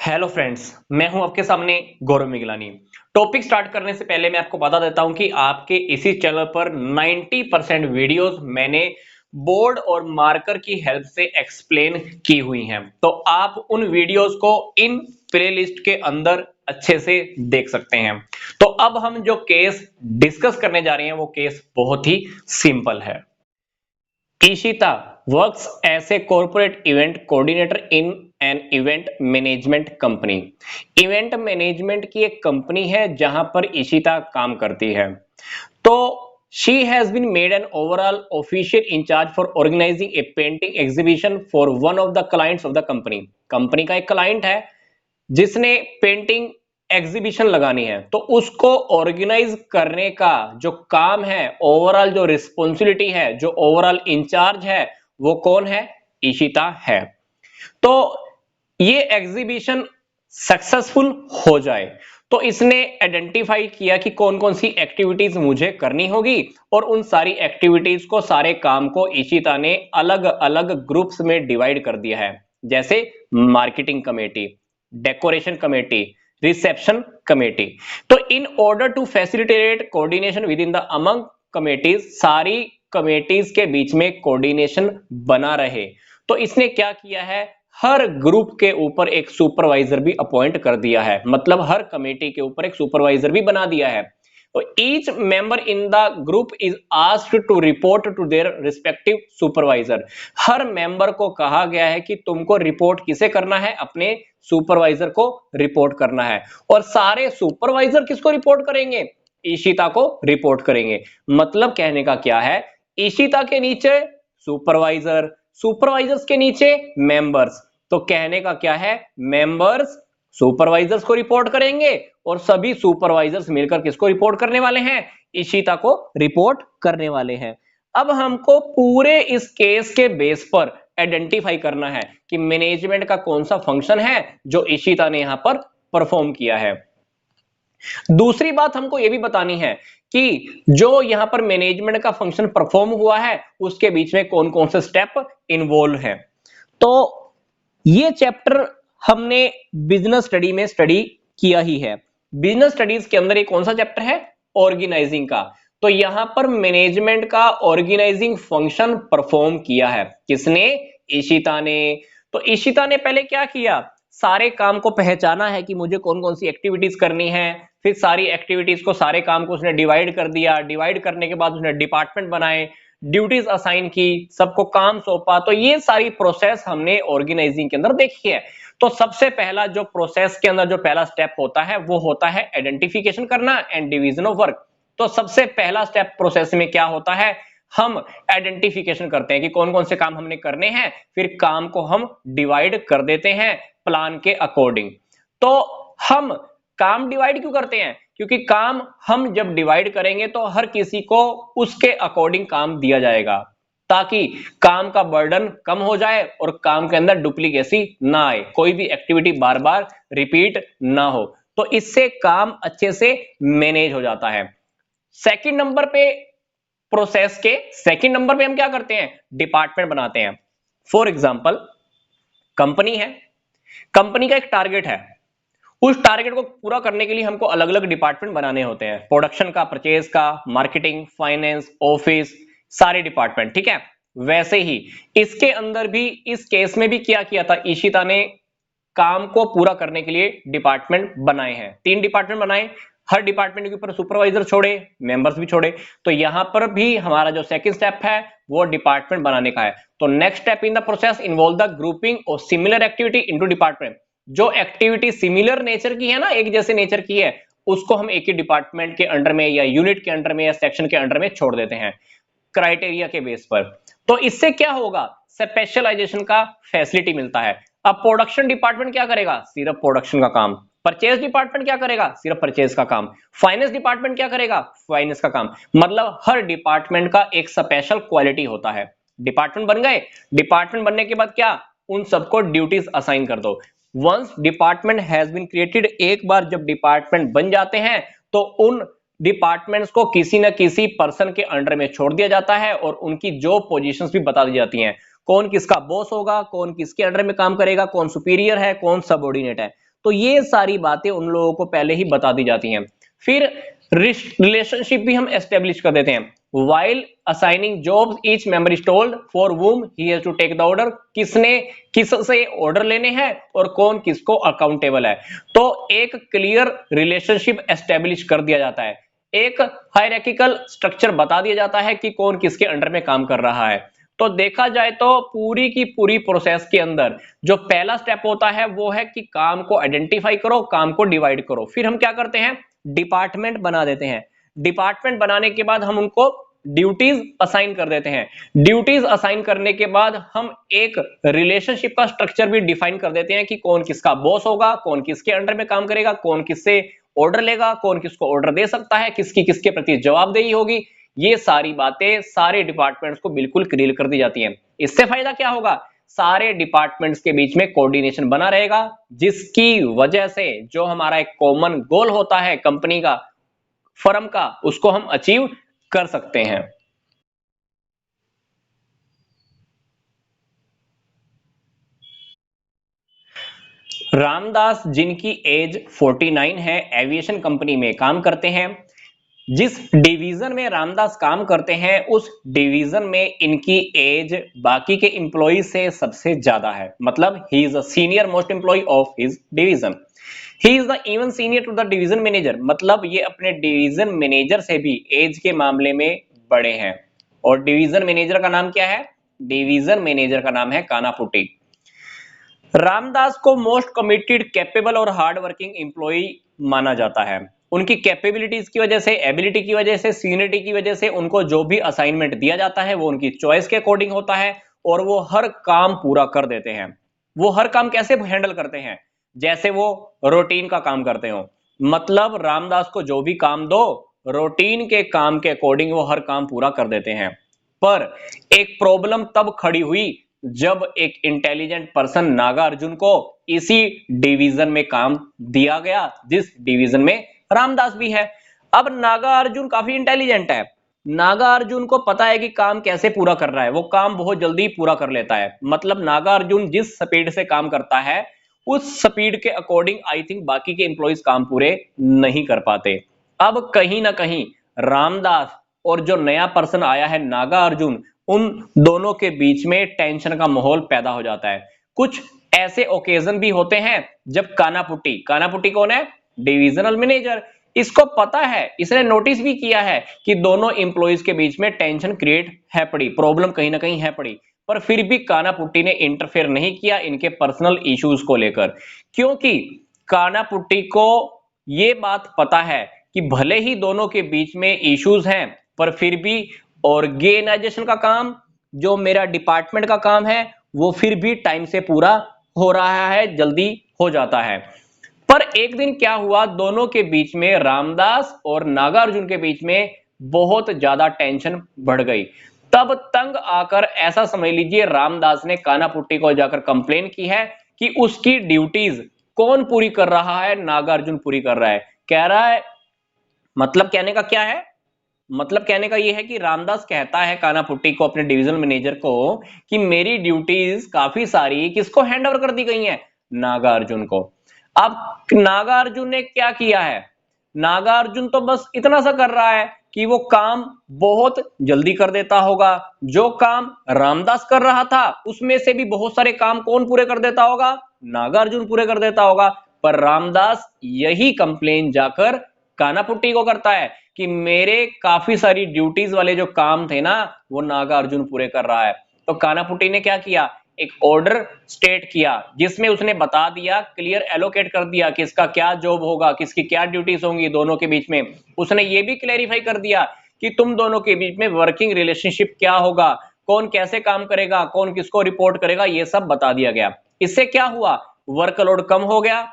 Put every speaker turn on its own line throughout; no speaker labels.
Hello friends, मैं हूं आपके सामने गौरव मिगलानी। टॉपिक स्टार्ट करने से पहले मैं आपको बता देता हूं कि आपके इसी चैनल पर 90% वीडियोस मैंने बोर्ड और मार्कर की हेल्प से एक्सप्लेन की हुई हैं, तो आप उन वीडियोस को इन प्लेलिस्ट के अंदर अच्छे से देख सकते हैं। तो अब हम जो केस डिस्कस करने जा रहे हैं वो केस बहुत ही सिंपल है। Ishita works as a corporate event coordinator in an event management company. Event management की एक कंपनी है जहां पर ईशिता काम करती है। तो she has been made an overall official in charge for organizing a painting exhibition for one of the clients of the company। Company का एक क्लाइंट है जिसने पेंटिंग एग्जीबिशन लगानी है, तो उसको ऑर्गेनाइज करने का जो काम है, ओवरऑल जो रिस्पॉन्सिबिलिटी है, जो ओवरऑल इंचार्ज है, वो कौन है? ईशिता है। तो ये एग्जीबिशन सक्सेसफुल हो जाए तो इसने आइडेंटिफाई किया कि कौन कौन सी एक्टिविटीज मुझे करनी होगी, और उन सारी एक्टिविटीज को, सारे काम को ईशिता ने अलग अलग ग्रुप्स में डिवाइड कर दिया है। जैसे marketing committee, decoration committee, reception committee. तो in order to facilitate coordination with in the among committees, सारी कमेटीज के बीच में कोऑर्डिनेशन बना रहे, तो इसने क्या किया है, हर ग्रुप के ऊपर एक सुपरवाइजर भी अपॉइंट कर दिया है। मतलब हर कमेटी के ऊपर एक सुपरवाइजर भी बना दिया है। तो each member in the group is asked to report to their respective supervisor. हर मेंबर को कहा गया है कि तुमको रिपोर्ट किसे करना है? अपने सुपरवाइजर को रिपोर्ट करना है। और सारे सुपरवाइजर किसको रिपोर्ट करेंगे? ईशिता को रिपोर्ट करेंगे। मतलब कहने का क्या है, ईशिता के नीचे सुपरवाइजर, सुपरवाइजर्स के नीचे मेंबर्स। तो कहने का क्या है, मेंबर्स सुपरवाइजर्स को रिपोर्ट करेंगे और सभी सुपरवाइजर्स मिलकर किसको रिपोर्ट करने वाले हैं? ईशिता को रिपोर्ट करने वाले हैं। अब हमको पूरे इस केस के बेस पर आइडेंटिफाई करना है कि मैनेजमेंट का कौन सा फंक्शन है जो ईशिता ने यहां पर परफॉर्म किया है। दूसरी बात हमको यह भी बतानी है कि जो यहां पर मैनेजमेंट का फंक्शन परफॉर्म हुआ है उसके बीच में कौन कौन से स्टेप इन्वॉल्व हैं। तो ये चैप्टर हमने बिजनेस स्टडी में स्टडी किया ही है। बिजनेस स्टडीज के अंदर एक कौन सा चैप्टर है? ऑर्गेनाइजिंग का। तो यहां पर मैनेजमेंट का ऑर्गेनाइजिंग फंक्शन परफॉर्म किया है किसने? ईशिता ने। तो ईशिता ने पहले क्या किया, सारे काम को पहचाना है कि मुझे कौन कौन सी एक्टिविटीज करनी है, फिर सारी एक्टिविटीज को, सारे काम को उसने डिवाइड कर दिया। डिवाइड करने के बाद उसने डिपार्टमेंट बनाए, ड्यूटीज असाइन की, सबको काम सौंपा। तो ये सारी प्रोसेस हमने ऑर्गेनाइजिंग के अंदर देखी है। तो सबसे पहला जो प्रोसेस के अंदर जो पहला स्टेप होता है वो होता है आइडेंटिफिकेशन करना एंड डिवीजन ऑफ वर्क। तो सबसे पहला स्टेप प्रोसेस में क्या होता है, हम आइडेंटिफिकेशन करते हैं कि कौन कौन से काम हमने करने हैं, फिर काम को हम डिवाइड कर देते हैं प्लान के अकॉर्डिंग। तो हम काम डिवाइड क्यों करते हैं? क्योंकि काम हम जब डिवाइड करेंगे तो हर किसी को उसके अकॉर्डिंग काम दिया जाएगा, ताकि काम का बर्डन कम हो जाए और काम के अंदर डुप्लीकेसी ना आए, कोई भी एक्टिविटी बार बार रिपीट ना हो। तो इससे काम अच्छे से मैनेज हो जाता है। सेकंड नंबर पे, प्रोसेस के सेकंड नंबर पे हम क्या करते हैं? डिपार्टमेंट बनाते हैं। फॉर एग्जांपल, कंपनी है, कंपनी का एक टारगेट है, उस टारगेट को पूरा करने के लिए हमको अलग अलग डिपार्टमेंट बनाने होते हैं। प्रोडक्शन का, परचेज का, मार्केटिंग, फाइनेंस, ऑफिस, सारे डिपार्टमेंट। ठीक है, वैसे ही इसके अंदर भी, इस केस में भी क्या किया था, ईशिता ने काम को पूरा करने के लिए डिपार्टमेंट बनाए हैं। 3 डिपार्टमेंट बनाए, हर डिपार्टमेंट के ऊपर सुपरवाइजर छोड़े, मेंबर्स भी छोड़े। तो यहां पर भी हमारा जो सेकंड स्टेप है वो डिपार्टमेंट बनाने का है। तो next step in the process involve the grouping of similar activity into department. जो एक्टिविटी सिमिलर नेचर की है ना, एक जैसे नेचर की है, उसको हम एक ही डिपार्टमेंट के अंडर में या यूनिट के अंडर में या सेक्शन के अंडर में छोड़ देते हैं क्राइटेरिया के बेस पर। तो इससे क्या होगा, स्पेशलाइजेशन का फैसिलिटी मिलता है। अब प्रोडक्शन डिपार्टमेंट क्या करेगा? सिर्फ प्रोडक्शन का काम। परचेज डिपार्टमेंट क्या करेगा? सिर्फ परचेज का काम। फाइनेंस डिपार्टमेंट क्या करेगा? फाइनेंस का काम। मतलब हर डिपार्टमेंट का एक स्पेशल क्वालिटी होता है। डिपार्टमेंट बन गए, डिपार्टमेंट बनने के बाद क्या, उन सबको ड्यूटीज असाइन कर दो। Once department has been created, एक बार जब डिपार्टमेंट बन जाते हैं तो उन डिपार्टमेंट्स को किसी न किसी पर्सन के अंडर में छोड़ दिया जाता है और उनकी जॉब पोजीशंस भी बता दी जाती हैं। कौन किसका बॉस होगा, कौन किसके अंडर में काम करेगा, कौन सुपीरियर है, कौन सबऑर्डिनेट है। तो ये सारी बातें उन लोगों को पहले ही बता दी जाती हैं। फिर रिलेशनशिप भी हम एस्टेब्लिश कर देते हैं। While assigning jobs, each member is told for whom he has to take the order, किसने किससे ऑर्डर लेने हैं और कौन किसको अकाउंटेबल है। तो एक क्लियर रिलेशनशिप एस्टेब्लिश कर दिया जाता है, एक हायरार्किकल स्ट्रक्चर बता दिया जाता है कि कौन किसके अंडर में काम कर रहा है। तो देखा जाए तो पूरी की पूरी प्रोसेस के अंदर जो पहला स्टेप होता है वो है कि काम को आइडेंटिफाई करो, काम को डिवाइड करो। फिर हम क्या करते हैं, डिपार्टमेंट बना देते हैं। डिपार्टमेंट बनाने के बाद हम उनको ड्यूटीज असाइन कर देते हैं। ड्यूटीज असाइन करने के बाद हम एक रिलेशनशिप का स्ट्रक्चर भी डिफाइन कर देते हैं कि कौन किसका बॉस होगा, कौन किसके अंडर में काम करेगा, कौन किससे ऑर्डर लेगा, कौन किसको ऑर्डर दे सकता है, किसकी किसके प्रति जवाबदेही होगी। ये सारी बातें सारे डिपार्टमेंट्स को बिल्कुल क्लियर कर दी जाती हैं। इससे फायदा क्या होगा, सारे डिपार्टमेंट्स के बीच में कोऑर्डिनेशन बना रहेगा, जिसकी वजह से जो हमारा एक कॉमन गोल होता है कंपनी का, फर्म का, उसको हम अचीव कर सकते हैं। रामदास जिनकी एज 49 है, एविएशन कंपनी में काम करते हैं। जिस डिवीजन में रामदास काम करते हैं उस डिवीजन में इनकी एज बाकी के एम्प्लॉय से सबसे ज्यादा है, मतलब he is a senior most employee of his division. He is the even senior to the division manager, मतलब ये अपने डिवीजन मैनेजर से भी एज के मामले में बड़े हैं। और डिवीजन मैनेजर का नाम क्या है, डिवीजन मैनेजर का नाम है कानापुटी। रामदास को मोस्ट कमिटेड, कैपेबल और हार्ड वर्किंग एम्प्लॉय माना जाता है। उनकी कैपेबिलिटीज की वजह से, एबिलिटी की वजह से, सीनियरिटी की वजह से उनको जो भी असाइनमेंट दिया जाता है वो उनकी चॉइस के अकॉर्डिंग होता है और वो हर काम पूरा कर देते हैं। वो हर काम कैसे हैंडल करते हैं, जैसे वो रूटीन का काम करते हो, मतलब रामदास को जो भी काम दो रूटीन के काम के अकॉर्डिंग वो हर काम पूरा कर देते हैं। पर एक प्रॉब्लम तब खड़ी हुई जब एक इंटेलिजेंट पर्सन नागार्जुन को इसी डिवीजन में काम दिया गया जिस डिवीजन में रामदास भी है। अब नागार्जुन काफी इंटेलिजेंट है, नागार्जुन को पता है कि काम कैसे पूरा कर रहा है, वो काम बहुत जल्दी पूरा कर लेता है। मतलब नागार्जुन जिस स्पीड से काम करता है उस स्पीड के अकॉर्डिंग आई थिंक बाकी के एम्प्लॉइज काम पूरे नहीं कर पाते। अब कहीं ना कहीं रामदास और जो नया पर्सन आया है नागार्जुन, उन दोनों के बीच में टेंशन का माहौल पैदा हो जाता है। कुछ ऐसे ओकेजन भी होते हैं जब कानापुटी, कानापुटी कौन है, डिविजनल मैनेजर, इसको पता है, इसने नोटिस भी किया है कि दोनों एम्प्लॉइज के बीच में टेंशन क्रिएट है पड़ी, प्रॉब्लम कहीं ना कहीं है पड़ी, पर फिर भी कानापुटी ने इंटरफेयर नहीं किया इनके पर्सनल इश्यूज को लेकर, क्योंकि कानापुटी को यह बात पता है कि भले ही दोनों के बीच में इश्यूज हैं पर फिर भी ऑर्गेनाइजेशन का काम, जो मेरा डिपार्टमेंट का काम है, वो फिर भी टाइम से पूरा हो रहा है, जल्दी हो जाता है। पर एक दिन क्या हुआ, दोनों के बीच में, रामदास और नागार्जुन के बीच में बहुत ज्यादा टेंशन बढ़ गई। तब तंग आकर, ऐसा समझ लीजिए, रामदास ने कानापुटी को जाकर कंप्लेन की है कि उसकी ड्यूटीज कौन पूरी कर रहा है, नागार्जुन पूरी कर रहा है। कह रहा है, मतलब कहने का क्या है, मतलब कहने का यह है कि रामदास कहता है कानापुटी को, अपने डिवीजनल मैनेजर को, कि मेरी ड्यूटीज काफी सारी किसको हैंडओवर कर दी गई हैं, नागार्जुन को। अब नागार्जुन ने क्या किया है, नागार्जुन तो बस इतना सा कर रहा है कि वो काम बहुत जल्दी कर देता होगा। जो काम रामदास कर रहा था उसमें से भी बहुत सारे काम कौन पूरे कर देता होगा, नागार्जुन पूरे कर देता होगा। पर रामदास यही कंप्लेन जाकर कानापुटी को करता है कि मेरे काफी सारी ड्यूटीज वाले जो काम थे ना वो नागार्जुन पूरे कर रहा है। तो कानापुटी ने क्या किया, एक ऑर्डर स्टेट किया जिसमें उसने बता दिया, क्लियर एलोकेट कर दिया किसका क्या जॉब होगा, किसकी क्या ड्यूटीज होंगी दोनों के बीच में। उसने ये भी क्लैरिफाई कर दिया कि तुम दोनों के बीच में वर्किंग रिलेशनशिप क्या होगा, कौन कैसे काम करेगा, कौन किसको रिपोर्ट करेगा, ये सब बता दिया गया। इससे क्या हुआ, वर्कलोड कम हो गया,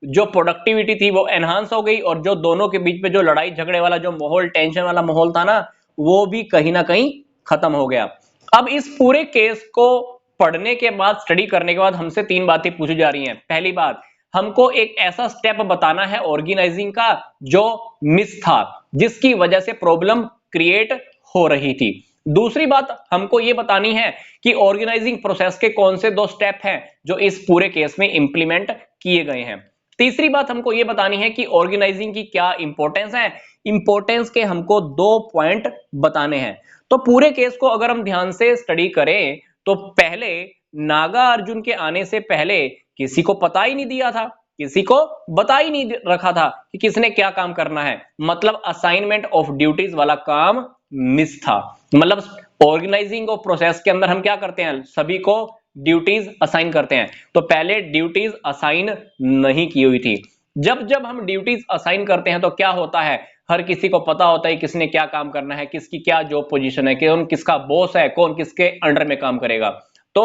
जो प्रोडक्टिविटी थी वो एनहांस हो गई, और जो दोनों के बीच में जो लड़ाई झगड़े वाला जो माहौल, टेंशन वाला माहौल था ना, वो भी कहीं ना कहीं खत्म हो गया। अब इस पूरे केस को पढ़ने के बाद, स्टडी करने के बाद हमसे तीन बातें पूछी जा रही हैं। पहली बात, हमको एक ऐसा स्टेप बताना है ऑर्गेनाइजिंग का जो मिस था, जिसकी वजह से प्रॉब्लम क्रिएट हो रही थी। दूसरी बात हमको यह बतानी है कि ऑर्गेनाइजिंग प्रोसेस के कौन से दो स्टेप हैं जो इस पूरे केस में इंप्लीमेंट किए गए हैं। तीसरी बात हमको ये बतानी है कि ऑर्गेनाइजिंग की क्या इंपॉर्टेंस है। इंपॉर्टेंस के हमको 2 पॉइंट बताने हैं। तो पूरे केस को अगर हम ध्यान से स्टडी करें तो पहले नागा अर्जुन के आने से पहले किसी को पता ही नहीं दिया था, किसी को बता ही नहीं रखा था कि किसने क्या काम करना है। मतलब असाइनमेंट ऑफ ड्यूटीज वाला काम मिस था। मतलब ऑर्गेनाइजिंग ऑफ प्रोसेस के अंदर हम क्या करते हैं, सभी को ड्यूटीज असाइन करते हैं। तो पहले ड्यूटीज असाइन नहीं की हुई थी। जब जब हम ड्यूटीज असाइन करते हैं तो क्या होता है, हर किसी को पता होता है किसने क्या काम करना है, किसकी क्या जॉब पोजीशन है, कौन किसका बॉस है, कौन किसके अंडर में काम करेगा। तो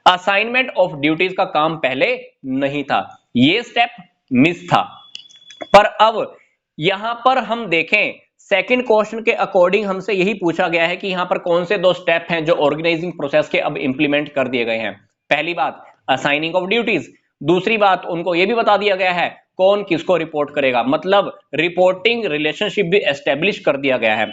असाइनमेंट ऑफ ड्यूटीज का काम पहले नहीं था, ये स्टेप मिस था। पर अब यहां पर हम देखें सेकंड क्वेश्चन के अकॉर्डिंग हमसे यही पूछा गया है कि यहां पर कौन से 2 स्टेप हैं जो ऑर्गेनाइजिंग प्रोसेस के अब इंप्लीमेंट कर दिए गए हैं। पहली बात असाइनिंग ऑफ ड्यूटीज, दूसरी बात उनको यह भी बता दिया गया है कौन किसको रिपोर्ट करेगा, मतलब रिपोर्टिंग रिलेशनशिप भी एस्टेब्लिश कर दिया गया है।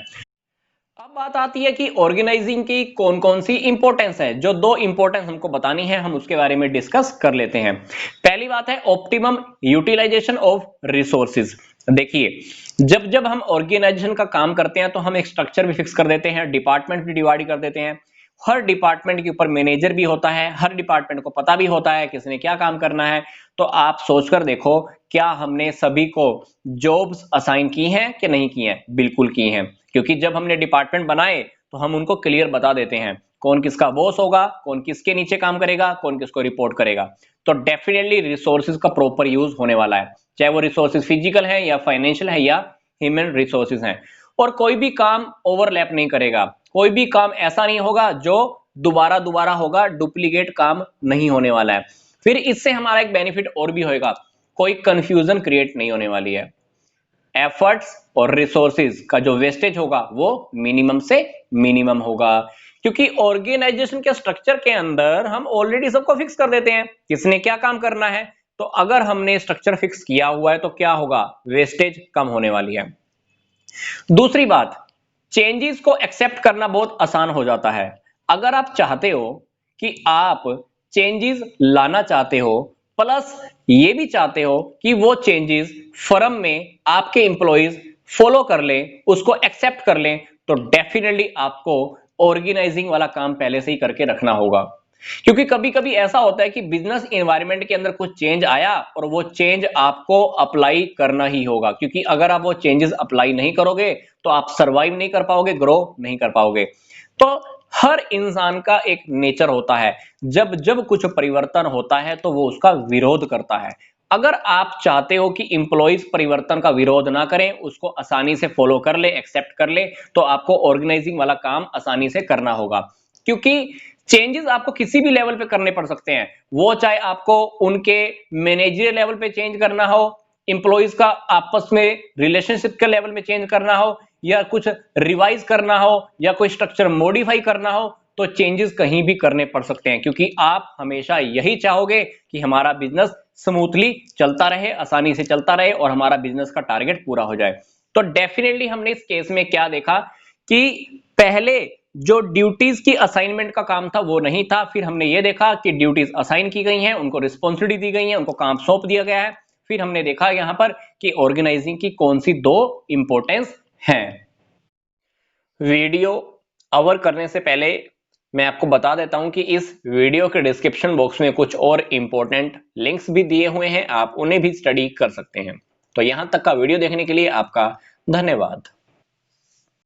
अब बात आती है कि ऑर्गेनाइजिंग की कौन कौन सी इंपॉर्टेंस है। जो 2 इंपॉर्टेंस हमको बतानी है हम उसके बारे में डिस्कस कर लेते हैं। पहली बात है ऑप्टिमम यूटिलाइजेशन ऑफ रिसोर्सेज। देखिए जब जब हम ऑर्गेनाइजेशन का काम करते हैं तो हम एक स्ट्रक्चर भी फिक्स कर देते हैं, डिपार्टमेंट भी डिवाइड कर देते हैं। हर डिपार्टमेंट के ऊपर मैनेजर भी होता है, हर डिपार्टमेंट को पता भी होता है किसने क्या काम करना है। तो आप सोचकर देखो क्या हमने सभी को जॉब्स असाइन की हैं कि नहीं की हैं? बिल्कुल की हैं, क्योंकि जब हमने डिपार्टमेंट बनाए तो हम उनको क्लियर बता देते हैं कौन किसका बॉस होगा, कौन किसके नीचे काम करेगा, कौन किसको रिपोर्ट करेगा। तो डेफिनेटली रिसोर्सेज का प्रॉपर यूज होने वाला है, चाहे वो रिसोर्सेज फिजिकल है या फाइनेंशियल है या ह्यूमन रिसोर्सेज हैं। और कोई भी काम ओवरलैप नहीं करेगा, कोई भी काम ऐसा नहीं होगा जो दोबारा दोबारा होगा, डुप्लीकेट काम नहीं होने वाला है। फिर इससे हमारा एक बेनिफिट और भी होगा, कोई कंफ्यूजन क्रिएट नहीं होने वाली है। एफर्ट्स और रिसोर्सेज का जो वेस्टेज होगा वो मिनिमम से मिनिमम होगा, क्योंकि ऑर्गेनाइजेशन के स्ट्रक्चर के अंदर हम ऑलरेडी सबको फिक्स कर देते हैं किसने क्या काम करना है। तो अगर हमने स्ट्रक्चर फिक्स किया हुआ है तो क्या होगा, वेस्टेज कम होने वाली है। दूसरी बात, चेंजेस को एक्सेप्ट करना बहुत आसान हो जाता है। अगर आप चाहते हो कि आप चेंजेस लाना चाहते हो प्लस ये भी चाहते हो कि वो चेंजेस फर्म में आपके एम्प्लॉइज फॉलो कर लें, उसको एक्सेप्ट कर लें, तो डेफिनेटली आपको ऑर्गेनाइजिंग वाला काम पहले से ही करके रखना होगा। क्योंकि कभी कभी ऐसा होता है कि बिजनेस एनवायरनमेंट के अंदर कुछ चेंज आया और वो चेंज आपको अप्लाई करना ही होगा, क्योंकि अगर आप वो चेंजेस अप्लाई नहीं करोगे तो आप सर्वाइव नहीं कर पाओगे, ग्रो नहीं कर पाओगे। तो हर इंसान का एक नेचर होता है, जब जब कुछ परिवर्तन होता है तो वो उसका विरोध करता है। अगर आप चाहते हो कि इंप्लॉइज परिवर्तन का विरोध ना करें, उसको आसानी से फॉलो कर ले, एक्सेप्ट कर ले, तो आपको ऑर्गेनाइजिंग वाला काम आसानी से करना होगा। क्योंकि चेंजेस आपको किसी भी लेवल पे करने पड़ सकते हैं, वो चाहे आपको उनके मैनेजरियल लेवल पे चेंज करना हो, इंप्लॉइज का आपस में रिलेशनशिप के लेवल में चेंज करना हो, या कुछ रिवाइज करना हो, या कोई स्ट्रक्चर मॉडिफाई करना हो, तो चेंजेस कहीं भी करने पड़ सकते हैं। क्योंकि आप हमेशा यही चाहोगे कि हमारा बिजनेस स्मूथली चलता रहे, आसानी से चलता रहे और हमारा बिजनेस का टारगेट पूरा हो जाए। तो डेफिनेटली हमने इस केस में क्या देखा कि पहले जो ड्यूटीज की असाइनमेंट का काम था वो नहीं था, फिर हमने ये देखा कि ड्यूटीज असाइन की गई हैं, उनको रिस्पॉन्सिबिलिटी दी गई है, उनको काम सौंप दिया गया है। फिर हमने देखा यहां पर कि ऑर्गेनाइजिंग की कौन सी 2 इंपॉर्टेंस हैं। वीडियो ओवर करने से पहले मैं आपको बता देता हूं कि इस वीडियो के डिस्क्रिप्शन बॉक्स में कुछ और इंपॉर्टेंट लिंक्स भी दिए हुए हैं, आप उन्हें भी स्टडी कर सकते हैं। तो यहां तक का वीडियो देखने के लिए आपका धन्यवाद।